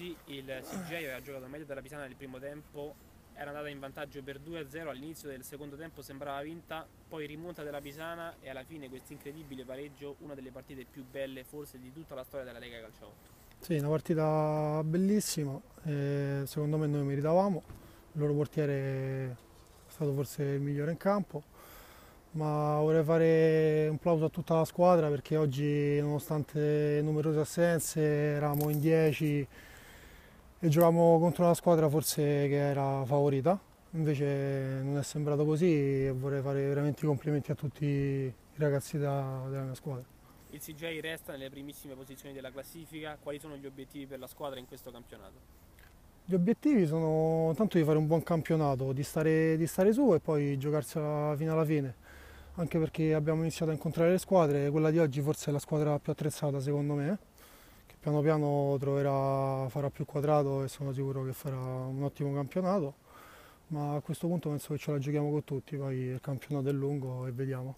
così il CGI aveva giocato meglio della Pisana nel primo tempo, era andata in vantaggio per 2-0, all'inizio del secondo tempo sembrava vinta, poi rimonta della Pisana e alla fine questo incredibile pareggio, una delle partite più belle forse di tutta la storia della Lega Calcio 8. Sì, una partita bellissima, secondo me noi meritavamo, il loro portiere è stato forse il migliore in campo, ma vorrei fare un plauso a tutta la squadra perché oggi, nonostante numerose assenze, eravamo in 10 e giocavamo contro una squadra forse che era favorita, invece non è sembrato così e vorrei fare veramente i complimenti a tutti i ragazzi della mia squadra. Il CGI resta nelle primissime posizioni della classifica, quali sono gli obiettivi per la squadra in questo campionato? Gli obiettivi sono tanto di fare un buon campionato, di stare su e poi giocarsela fino alla fine, anche perché abbiamo iniziato a incontrare le squadre, quella di oggi forse è la squadra più attrezzata secondo me, che piano piano farà più quadrato e sono sicuro che farà un ottimo campionato, ma a questo punto penso che ce la giochiamo con tutti, poi il campionato è lungo e vediamo.